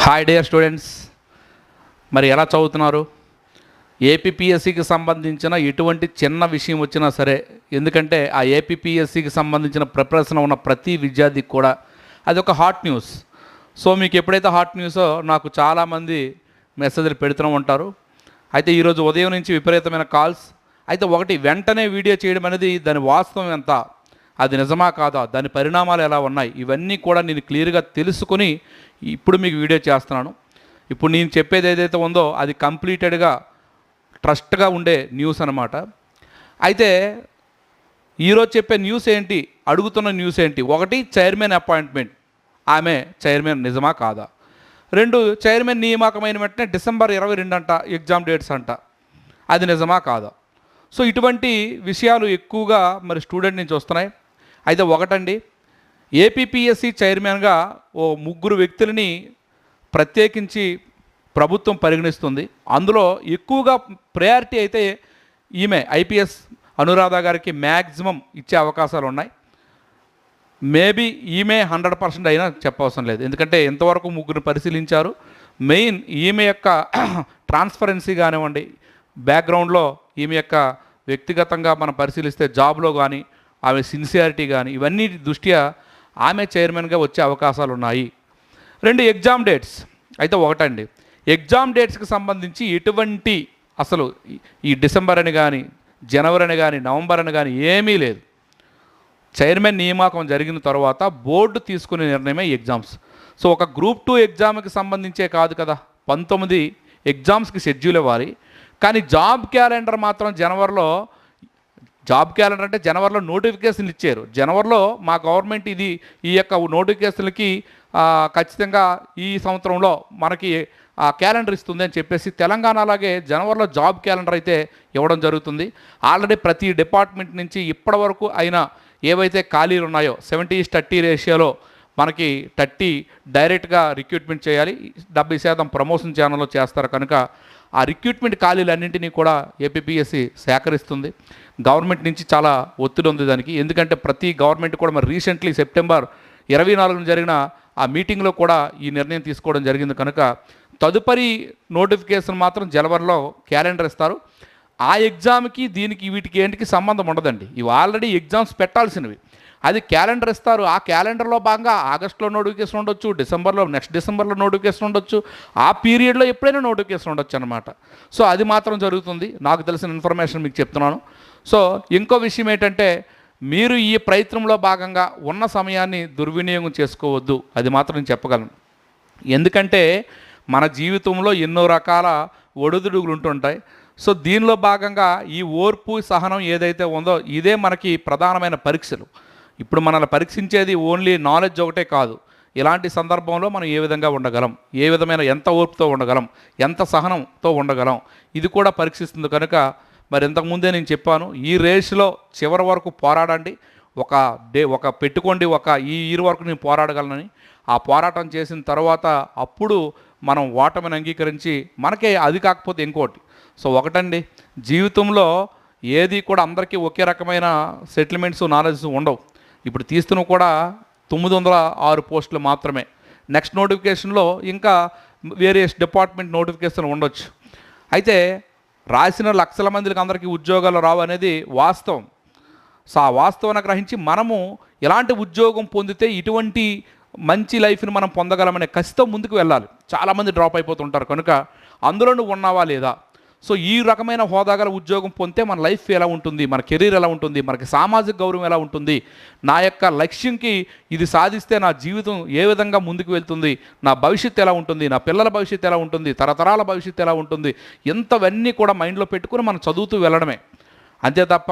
Hi dear students, మరి ఎలా చదువుతున్నారు? ఏపీపీఎస్సికి సంబంధించిన ఎటువంటి చిన్న విషయం వచ్చినా సరే, ఎందుకంటే ఆ ఏపీపీఎస్సికి సంబంధించిన ప్రిపరేషన్ ఉన్న ప్రతి విద్యార్థికి కూడా అది ఒక హాట్ న్యూస్. సో మీకు ఎప్పుడైతే హాట్ న్యూసో నాకు చాలామంది మెసేజ్లు పెడుతూ ఉంటారు. అయితే ఈరోజు ఉదయం నుంచి విపరీతమైన కాల్స్. అయితే ఒకటి, వెంటనే వీడియో చేయడం అనేది దాని వాస్తవం ఎంత, అది నిజమా కాదా, దాని పరిణామాలు ఎలా ఉన్నాయి, ఇవన్నీ కూడా నేను క్లియర్గా తెలుసుకొని ఇప్పుడు మీకు వీడియో చేస్తున్నాను. ఇప్పుడు నేను చెప్పేది ఏదైతే ఉందో అది కంప్లీటెడ్గా ట్రస్ట్గా ఉండే న్యూస్ అనమాట. అయితే ఈరోజు చెప్పే న్యూస్ ఏంటి, అడుగుతున్న న్యూస్ ఏంటి? ఒకటి, చైర్మన్ అపాయింట్మెంట్, ఆమె చైర్మన్ నిజమా కాదా? రెండు, చైర్మన్ నియామకమైన వెంటనే December 22 అంట ఎగ్జామ్ డేట్స్ అంట, అది నిజమా కాదా? సో ఇటువంటి విషయాలు ఎక్కువగా మరి స్టూడెంట్ నుంచి వస్తున్నాయి. అయితే ఒకటండి, ఏపీపీఎస్సి చైర్మన్గా ఓ ముగ్గురు వ్యక్తులని ప్రత్యేకించి ప్రభుత్వం పరిగణిస్తుంది. అందులో ఎక్కువగా ప్రయారిటీ అయితే ఈమె ఐపీఎస్ అనురాధ గారికి మ్యాక్సిమం ఇచ్చే అవకాశాలు ఉన్నాయి. మేబీ ఈమె 100% అయినా చెప్పవసరం లేదు, ఎందుకంటే ఇంతవరకు ముగ్గురు పరిశీలించారు. మెయిన్ ఈమె యొక్క ట్రాన్స్పరెన్సీ కానివ్వండి, బ్యాక్గ్రౌండ్లో ఈమె యొక్క వ్యక్తిగతంగా మనం పరిశీలిస్తే జాబ్లో కానీ ఆమె సిన్సియారిటీ కానీ ఇవన్నీ దృష్ట్యా ఆమె చైర్మన్గా వచ్చే అవకాశాలు ఉన్నాయి. రెండు, ఎగ్జామ్ డేట్స్. అయితే ఒకటండి, ఎగ్జామ్ డేట్స్కి సంబంధించి ఎటువంటి అసలు ఈ డిసెంబర్ అని కానీ, జనవరి అని కానీ, నవంబర్ అని కానీ ఏమీ లేదు. చైర్మన్ నియామకం జరిగిన తర్వాత బోర్డు తీసుకునే నిర్ణయమే ఎగ్జామ్స్. సో ఒక గ్రూప్ 2 ఎగ్జామ్కి సంబంధించే కాదు కదా, 19 ఎగ్జామ్స్కి షెడ్యూల్ ఇవ్వాలి. కానీ జాబ్ క్యాలెండర్ మాత్రం జనవరిలో, జాబ్ క్యాలెండర్ అంటే జనవరిలో నోటిఫికేషన్లు ఇచ్చారు. జనవరిలో మా గవర్నమెంట్ ఈ యొక్క నోటిఫికేషన్లకి ఖచ్చితంగా ఈ సంవత్సరంలో మనకి క్యాలెండర్ ఇస్తుంది అని చెప్పేసి తెలంగాణ అలాగే జనవరిలో జాబ్ క్యాలెండర్ అయితే ఇవ్వడం జరుగుతుంది. ఆల్రెడీ ప్రతి డిపార్ట్మెంట్ నుంచి ఇప్పటి వరకు అయినా ఏవైతే ఖాళీలు ఉన్నాయో 70:30 రేషియోలో మనకి 30 డైరెక్ట్గా రిక్రూట్మెంట్ చేయాలి, 70% ప్రమోషన్ ఛానల్లో చేస్తారు. కనుక ఆ రిక్రూట్మెంట్ ఖాళీలన్నింటినీ కూడా ఏపీపీఎస్సి సేకరిస్తుంది. గవర్నమెంట్ నుంచి చాలా ఒత్తిడి ఉంది దానికి, ఎందుకంటే ప్రతి గవర్నమెంట్ కూడా మరి రీసెంట్లీ సెప్టెంబర్ 24 జరిగిన ఆ మీటింగ్లో కూడా ఈ నిర్ణయం తీసుకోవడం జరిగింది. కనుక తదుపరి నోటిఫికేషన్ మాత్రం జనవరిలో క్యాలెండర్ ఇస్తారు. ఆ ఎగ్జామ్కి దీనికి వీటికి ఏంటికి సంబంధం ఉండదండి, ఇవి ఆల్రెడీ ఎగ్జామ్స్ పెట్టాల్సినవి. అది క్యాలెండర్ ఇస్తారు. ఆ క్యాలెండర్లో భాగంగా ఆగస్టులో నోటిఫికేషన్ ఉండొచ్చు, నెక్స్ట్ డిసెంబర్లో నోటిఫికేషన్ ఉండొచ్చు, ఆ పీరియడ్లో ఎప్పుడైనా నోటిఫికేషన్ ఉండొచ్చు అనమాట. సో అది మాత్రం జరుగుతుంది, నాకు తెలిసిన ఇన్ఫర్మేషన్ మీకు చెప్తున్నాను. సో ఇంకో విషయం ఏంటంటే, మీరు ఈ ప్రయత్నంలో భాగంగా ఉన్న సమయాన్ని దుర్వినియోగం చేసుకోవద్దు, అది మాత్రం నేను చెప్పగలను. ఎందుకంటే మన జీవితంలో ఎన్నో రకాల ఒడిదుడుగులు ఉంటుంటాయి. సో దీనిలో భాగంగా ఈ ఓర్పు సహనం ఏదైతే ఉందో ఇదే మనకి ప్రధానమైన పరీక్షలు. ఇప్పుడు మనల్ని పరీక్షించేది ఓన్లీ నాలెడ్జ్ ఒకటే కాదు, ఇలాంటి సందర్భంలో మనం ఏ విధంగా ఉండగలం, ఏ విధమైన ఎంత ఓర్పుతో ఉండగలం, ఎంత సహనంతో ఉండగలం, ఇది కూడా పరీక్షిస్తుంది. కనుక మరి ఇంతకుముందే నేను చెప్పాను, ఈ రేసులో చివరి వరకు పోరాడండి. ఒక పెట్టుకోండి, ఈ ఇయర్ వరకు నేను పోరాడగలనని. ఆ పోరాటం చేసిన తర్వాత అప్పుడు మనం ఓటమిని అంగీకరించి మనకే అది కాకపోతే ఇంకోటి. సో ఒకటండి, జీవితంలో ఏది కూడా అందరికీ ఒకే రకమైన సెటిల్మెంట్స్ నాలెడ్జ్ ఉండవు. ఇప్పుడు తీస్తున్న కూడా 906 పోస్టులు మాత్రమే. నెక్స్ట్ నోటిఫికేషన్లో ఇంకా వేరియస్ డిపార్ట్మెంట్ నోటిఫికేషన్ ఉండొచ్చు. అయితే రాసిన లక్షల మందికి అందరికీ ఉద్యోగాలు రావు అనేది వాస్తవం. సో ఆ వాస్తవాన్ని గ్రహించి మనము ఎలాంటి ఉద్యోగం పొందితే ఇటువంటి మంచి లైఫ్ని మనం పొందగలమనే కసితో ముందుకు వెళ్ళాలి. చాలామంది డ్రాప్ అయిపోతుంటారు, కనుక అందులో నువ్వు ఉన్నావా లేదా? సో ఈ రకమైన హోదాగల ఉద్యోగం పొందితే మన లైఫ్ ఎలా ఉంటుంది, మన కెరీర్ ఎలా ఉంటుంది, మనకి సామాజిక గౌరవం ఎలా ఉంటుంది, నా యొక్క లక్ష్యంకి ఇది సాధిస్తే నా జీవితం ఏ విధంగా ముందుకు వెళ్తుంది, నా భవిష్యత్తు ఎలా ఉంటుంది, నా పిల్లల భవిష్యత్తు ఎలా ఉంటుంది, తరతరాల భవిష్యత్తు ఎలా ఉంటుంది, ఇంతవన్నీ కూడా మైండ్లో పెట్టుకుని మనం చదువుతూ వెళ్ళడమే. అంతే తప్ప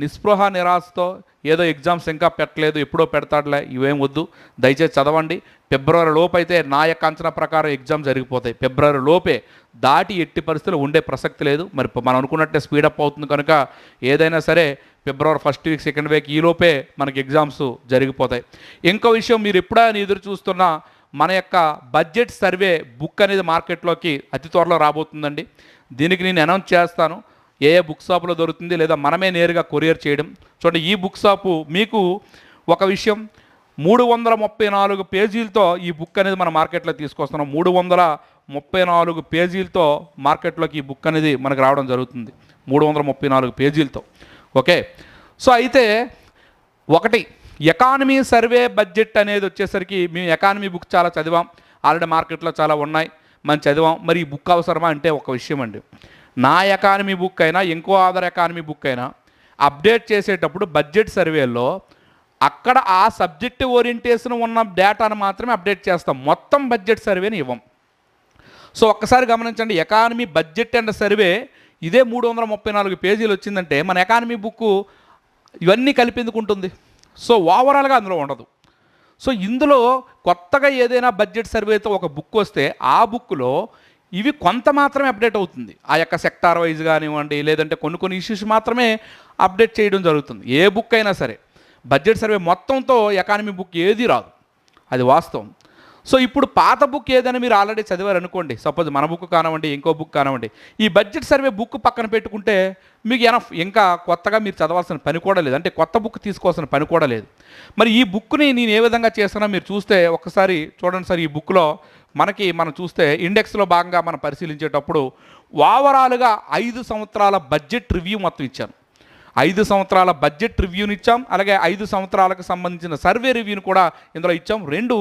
నిస్పృహ నిరాశతో ఏదో ఎగ్జామ్స్ ఇంకా పెట్టలేదు, ఎప్పుడో పెడతాడులే, ఇవేం వద్దు. దయచేసి చదవండి. ఫిబ్రవరి లోపు అయితే నా యొక్క అంచనా ప్రకారం ఎగ్జామ్ జరిగిపోతాయి. ఫిబ్రవరి లోపే, దాటి ఎట్టి పరిస్థితులు ఉండే ప్రసక్తి లేదు. మరి మనం అనుకున్నట్టే స్పీడప్ అవుతుంది. కనుక ఏదైనా సరే ఫిబ్రవరి 1st వీక్ 2nd వీక్ ఈలోపే మనకి ఎగ్జామ్స్ జరిగిపోతాయి. ఇంకో విషయం, మీరు ఎప్పుడైనా ఎదురు చూస్తున్న మన యొక్క బడ్జెట్ సర్వే బుక్ అనేది మార్కెట్లోకి అతి త్వరలో రాబోతుందండి. దీనికి నేను అనౌన్స్ చేస్తాను, ఏ బుక్ షాపులో దొరుకుతుంది, లేదా మనమే నేరుగా కొరియర్ చేయడం. చూడండి, ఈ బుక్ షాపు మీకు ఒక విషయం, 334 పేజీలతో ఈ బుక్ అనేది మన మార్కెట్లో తీసుకొస్తున్నాం. 334 పేజీలతో మార్కెట్లోకి ఈ బుక్ అనేది మనకు రావడం జరుగుతుంది. 334 పేజీలతో. ఓకే. సో అయితే ఒకటి ఎకానమీ సర్వే బడ్జెట్ అనేది వచ్చేసరికి మేము ఎకానమీ బుక్ చాలా చదివాం, ఆల్రెడీ మార్కెట్లో చాలా ఉన్నాయి, మనం చదివాం. మరి ఈ బుక్ అవసరమా అంటే ఒక విషయం అండి, నా ఎకానమీ బుక్ అయినా ఇంకో అదర్ ఎకానమీ బుక్ అయినా అప్డేట్ చేసేటప్పుడు బడ్జెట్ సర్వేలో అక్కడ ఆ సబ్జెక్ట్ ఓరియంటేషన్ ఉన్న డేటాను మాత్రమే అప్డేట్ చేస్తాం, మొత్తం బడ్జెట్ సర్వేని ఇవ్వం. సో ఒక్కసారి గమనించండి, ఎకానమీ బడ్జెట్ అండ్ సర్వే ఇదే 334 పేజీలు వచ్చిందంటే మన ఎకానమీ బుక్ ఇవన్నీ కలిపేందుకుంటుంది. సో ఓవరాల్గా అందులో ఉండదు. సో ఇందులో కొత్తగా ఏదైనా బడ్జెట్ సర్వేతో ఒక బుక్ వస్తే ఆ బుక్లో ఇవి కొంత మాత్రమే అప్డేట్ అవుతుంది. ఆ యొక్క సెక్టార్ వైజ్ కానివ్వండి, లేదంటే కొన్ని ఇష్యూస్ మాత్రమే అప్డేట్ చేయడం జరుగుతుంది. ఏ బుక్ అయినా సరే బడ్జెట్ సర్వే మొత్తంతో ఎకానమీ బుక్ ఏది రాదు, అది వాస్తవం. సో ఇప్పుడు పాత బుక్ ఏదైనా మీరు ఆల్రెడీ చదివారు అనుకోండి, సపోజ్ మన బుక్ కానివ్వండి, ఇంకో బుక్ కానివ్వండి, ఈ బడ్జెట్ సర్వే బుక్ పక్కన పెట్టుకుంటే మీకు ఎనఫ్, ఇంకా కొత్తగా మీరు చదవాల్సిన పని కూడా లేదు, అంటే కొత్త బుక్ తీసుకోవాల్సిన పని కూడా లేదు. మరి ఈ బుక్ని నేను ఏ విధంగా చేస్తానో మీరు చూస్తే ఒక్కసారి చూడండి సార్. ఈ బుక్లో మనం చూస్తే ఇండెక్స్లో భాగంగా మనం పరిశీలించేటప్పుడు ఓవరాల్గా 5 సంవత్సరాల బడ్జెట్ రివ్యూ మొత్తం ఇచ్చాను. 5 సంవత్సరాల బడ్జెట్ రివ్యూని ఇచ్చాం, అలాగే 5 సంవత్సరాలకు సంబంధించిన సర్వే రివ్యూని కూడా ఇందులో ఇచ్చాం. 2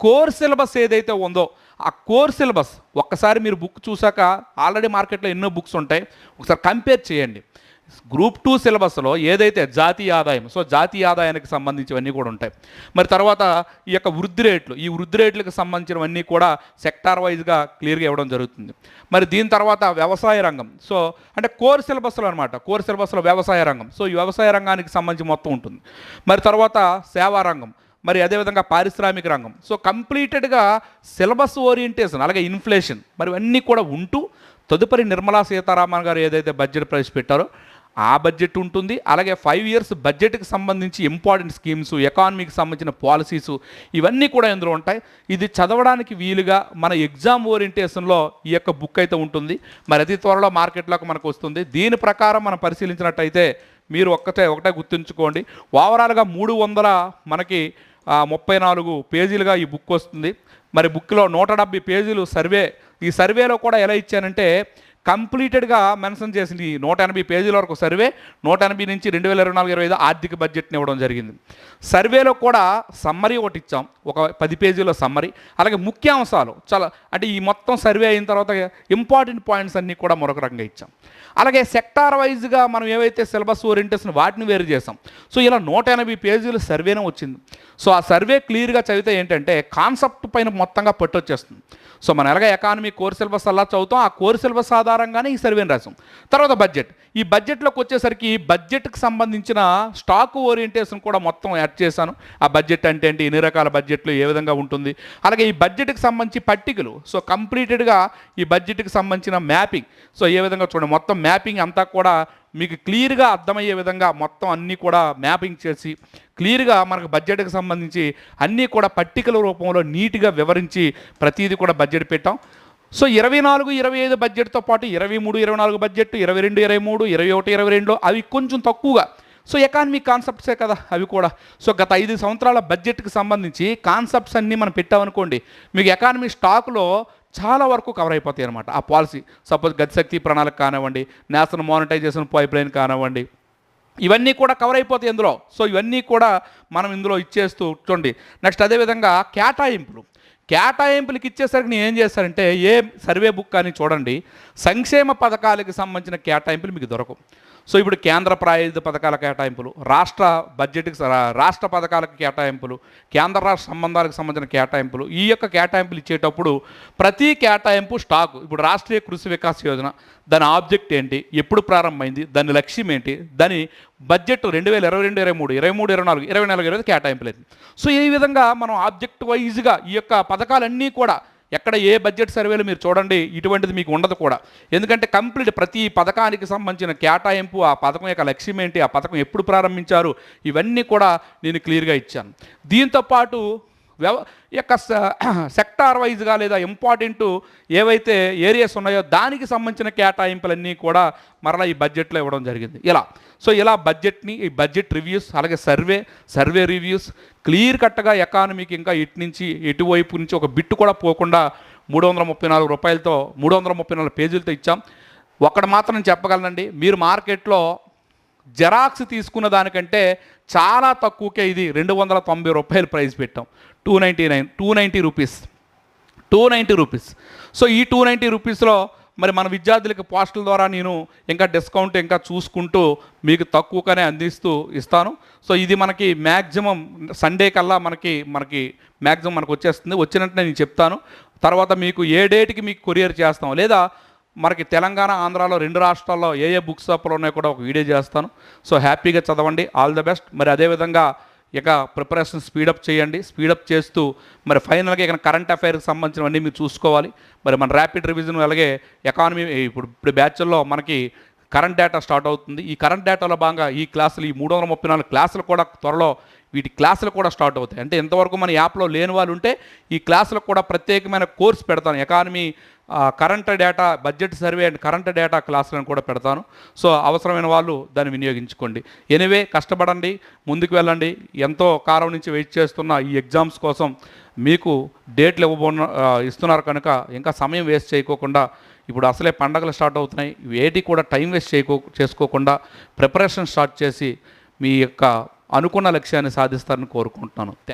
కోర్ సిలబస్ ఏదైతే ఉందో ఆ కోర్ సిలబస్ ఒక్కసారి మీరు బుక్ చూసాక ఆల్రెడీ మార్కెట్లో ఎన్నో బుక్స్ ఉంటాయి, ఒకసారి కంపేర్ చేయండి. గ్రూప్ 2 సిలబస్లో ఏదైతే జాతీయ ఆదాయం, సో జాతీయ ఆదాయానికి సంబంధించినవన్నీ కూడా ఉంటాయి. మరి తర్వాత ఈ యొక్క వృద్ధి రేట్లు, ఈ వృద్ధి రేట్లకు సంబంధించినవన్నీ కూడా సెక్టార్ వైజ్గా క్లియర్గా ఇవ్వడం జరుగుతుంది. మరి దీని తర్వాత వ్యవసాయ రంగం, సో అంటే కోర్ సిలబస్లో అనమాట, కోర్ సిలబస్లో వ్యవసాయ రంగం, సో ఈ వ్యవసాయ రంగానికి సంబంధించి మొత్తం ఉంటుంది. మరి తర్వాత సేవా రంగం, మరి అదేవిధంగా పారిశ్రామిక రంగం, సో కంప్లీటెడ్గా సిలబస్ ఓరియంటేషన్, అలాగే ఇన్ఫ్లేషన్, మరి ఇవన్నీ కూడా ఉంటూ తదుపరి నిర్మలా సీతారామన్ గారు ఏదైతే బడ్జెట్ ప్రవేశపెట్టారో ఆ బడ్జెట్ ఉంటుంది. అలాగే 5 ఇయర్స్ బడ్జెట్కి సంబంధించి ఇంపార్టెంట్ స్కీమ్స్, ఎకానమీకి సంబంధించిన పాలసీసు, ఇవన్నీ కూడా ఇందులో ఉంటాయి. ఇది చదవడానికి వీలుగా మన ఎగ్జామ్ ఓరియంటేషన్లో ఈ యొక్క బుక్ అయితే ఉంటుంది. మరి అతి త్వరలో మార్కెట్లోకి మనకు వస్తుంది. దీని ప్రకారం మనం పరిశీలించినట్టయితే మీరు ఒకటే గుర్తుంచుకోండి, ఓవరాల్గా 334 పేజీలుగా ఈ బుక్ వస్తుంది. మరి బుక్లో 170 పేజీలు సర్వే. ఈ సర్వేలో కూడా ఎలా ఇచ్చానంటే కంప్లీటెడ్గా మెన్షన్ చేసింది 180 పేజీల వరకు సర్వే, 180 నుంచి 2024-25 ఆర్థిక బడ్జెట్ని ఇవ్వడం జరిగింది. సర్వేలో కూడా సమ్మరీ ఒకటి ఇచ్చాం, ఒక 10 పేజీల సమ్మరీ, అలాగే ముఖ్యాంశాలు చాలా, అంటే ఈ మొత్తం సర్వే అయిన తర్వాత ఇంపార్టెంట్ పాయింట్స్ అన్నీ కూడా మరొక రకంగా ఇచ్చాం. అలాగే సెక్టార్ వైజ్గా మనం ఏవైతే సిలబస్ ఓరియంటేషన్ వాటిని వేరు చేసాం. సో ఇలా 180 పేజీల సర్వేనే వచ్చింది. సో ఆ సర్వే క్లియర్గా చదివితే ఏంటంటే కాన్సెప్ట్ పైన మొత్తంగా పట్టొచ్చేస్తుంది. సో మనం ఎలాగ ఎకానమీ కోర్ సిలబస్ అలా చదువుతాం, ఆ కోర్ సిలబస్ ఆధారంగానే ఈ సర్వేని రాసాం. తర్వాత బడ్జెట్, ఈ బడ్జెట్లోకి వచ్చేసరికి బడ్జెట్కి సంబంధించిన స్టాక్ ఓరియంటేషన్ కూడా మొత్తం యాడ్ చేశాను. ఆ బడ్జెట్ అంటే ఏంటి, ఎన్ని రకాల బడ్జెట్లు ఏ విధంగా ఉంటుంది, అలాగే ఈ బడ్జెట్కి సంబంధించి పట్టికలు, సో కంప్లీటెడ్గా ఈ బడ్జెట్కి సంబంధించిన మ్యాపింగ్, సో ఏ విధంగా చూడండి మొత్తం మ్యాపింగ్ అంతా కూడా మీకు క్లియర్గా అర్థమయ్యే విధంగా మొత్తం అన్నీ కూడా మ్యాపింగ్ చేసి క్లియర్గా మనకు బడ్జెట్కి సంబంధించి అన్నీ కూడా పట్టికల రూపంలో నీట్గా వివరించి ప్రతిదీ కూడా బడ్జెట్ పెట్టాం. సో 24-25 బడ్జెట్తో పాటు 23-24 బడ్జెట్, 22-23, 21-22 అవి కొంచెం తక్కువగా. సో ఎకానమీ కాన్సెప్ట్సే కదా అవి కూడా. సో గత 5 సంవత్సరాల బడ్జెట్కి సంబంధించి కాన్సెప్ట్స్ అన్నీ మనం పెట్టామనుకోండి, మీకు ఎకానమీ స్టాక్లో చాలా వరకు కవర్ అయిపోతాయి అనమాట. ఆ పాలసీ సపోజ్ గతిశక్తి ప్రణాళిక కానివ్వండి, నేషనల్ మానిటైజేషన్ పైప్ లైన్ కానివ్వండి, ఇవన్నీ కూడా కవర్ అయిపోతాయి ఇందులో. సో ఇవన్నీ కూడా మనం ఇందులో ఇచ్చేస్తూ చూడండి. నెక్స్ట్ అదేవిధంగా కేటాయింపులకి ఇచ్చేసరికి నేను ఏం చేస్తానంటే, ఏ సర్వే బుక్ కానీ చూడండి, సంక్షేమ పథకాలకు సంబంధించిన కేటాయింపులు మీకు దొరకవు. సో ఇప్పుడు కేంద్ర ప్రాయోజిత పథకాల కేటాయింపులు, రాష్ట్ర బడ్జెట్కి రాష్ట్ర పథకాలకు కేటాయింపులు, కేంద్ర రాష్ట్ర సంబంధాలకు సంబంధించిన కేటాయింపులు, ఈ యొక్క కేటాయింపులు ఇచ్చేటప్పుడు ప్రతి కేటాయింపు స్టాకు, ఇప్పుడు రాష్ట్రీయ కృషి వికాస్ యోజన, దాని ఆబ్జెక్ట్ ఏంటి, ఎప్పుడు ప్రారంభమైంది, దాని లక్ష్యం ఏంటి, దాని బడ్జెట్ 2022-23, 23-24, 24-25 కేటాయింపులేదు. సో ఈ విధంగా మనం ఆబ్జెక్ట్ వైజ్గా ఈ యొక్క పథకాలన్నీ కూడా ఎక్కడ ఏ బడ్జెట్ సర్వేలు మీరు చూడండి ఇటువంటిది మీకు ఉండదు కూడా. ఎందుకంటే కంప్లీట్ ప్రతి పథకానికి సంబంధించిన కేటాయింపు, ఆ పథకం యొక్క లక్ష్యం ఏంటి, ఆ పథకం ఎప్పుడు ప్రారంభించారు, ఇవన్నీ కూడా నేను క్లియర్గా ఇచ్చాను. దీంతోపాటు యొక్క సెక్టార్ వైజ్గా లేదా ఇంపార్టెంట్ ఏవైతే ఏరియాస్ ఉన్నాయో దానికి సంబంధించిన కేటాయింపులన్నీ కూడా మరలా ఈ బడ్జెట్లో ఇవ్వడం జరిగింది. ఇలా బడ్జెట్ని, ఈ బడ్జెట్ రివ్యూస్, అలాగే సర్వే రివ్యూస్ క్లియర్ కట్గా ఎకానమీకి ఇంకా ఇటు నుంచి ఎటువైపు నుంచి ఒక బిట్టు కూడా పోకుండా 334 రూపాయలతో 334 పేజీలతో ఇచ్చాం. ఒకటి మాత్రం చెప్పగలనండి, మీరు మార్కెట్లో జెరాక్స్ తీసుకున్న దానికంటే చాలా తక్కువకే ఇది 290 రూపాయలు ప్రైస్ పెట్టాం. 290 రూపీస్. సో ఈ 290 రూపీస్లో మరి మన విద్యార్థులకి పోస్టుల ద్వారా నేను ఇంకా డిస్కౌంట్ ఇంకా చూసుకుంటూ మీకు తక్కువగానే అందిస్తూ ఇస్తాను. సో ఇది మనకి మ్యాక్సిమం సండే కల్లా మనకి మ్యాక్సిమం మనకు వచ్చేస్తుంది. వచ్చినట్టు నేను చెప్తాను. తర్వాత మీకు ఏ డేట్కి మీకు కొరియర్ చేస్తాం, లేదా మనకి తెలంగాణ, ఆంధ్రాలో 2 రాష్ట్రాల్లో ఏ బుక్ షాపులు ఉన్నాయో కూడా ఒక వీడియో చేస్తాను. సో హ్యాపీగా చదవండి. All the best. మరి అదేవిధంగా ఇక ప్రిపరేషన్ స్పీడప్ చేయండి. స్పీడప్ చేస్తూ మరి ఫైనల్గా ఇక కరెంట్ అఫైర్కి సంబంధించినవన్నీ మీరు చూసుకోవాలి. మరి మన ర్యాపిడ్ రివిజన్, అలాగే ఎకానమీ ఇప్పుడు బ్యాచ్ల్లో మనకి కరెంట్ డేటా స్టార్ట్ అవుతుంది. ఈ కరెంట్ డేటాలో భాగంగా ఈ 334 క్లాసులు కూడా త్వరలో వీటి క్లాసులు కూడా స్టార్ట్ అవుతాయి. అంటే ఇంతవరకు మన యాప్లో లేని వాళ్ళు ఉంటే ఈ క్లాసులకు కూడా ప్రత్యేకమైన కోర్స్ పెడతాను. Economy, current data, budget survey and current data క్లాసులను కూడా పెడతాను. సో అవసరమైన వాళ్ళు దాన్ని వినియోగించుకోండి. ఎనివే, కష్టపడండి, ముందుకు వెళ్ళండి. ఎంతో కాలం నుంచి వెయిట్ చేస్తున్న ఈ ఎగ్జామ్స్ కోసం మీకు డేట్లు ఇస్తున్నారు కనుక ఇంకా సమయం వేస్ట్ చేయకోకుండా, ఇప్పుడు అసలే పండగలు స్టార్ట్ అవుతున్నాయి, వేటి కూడా టైం వేస్ట్ చేసుకోకుండా ప్రిపరేషన్ స్టార్ట్ చేసి మీ యొక్క అనుకున్న లక్ష్యాన్ని సాధిస్తారని కోరుకుంటున్నాను.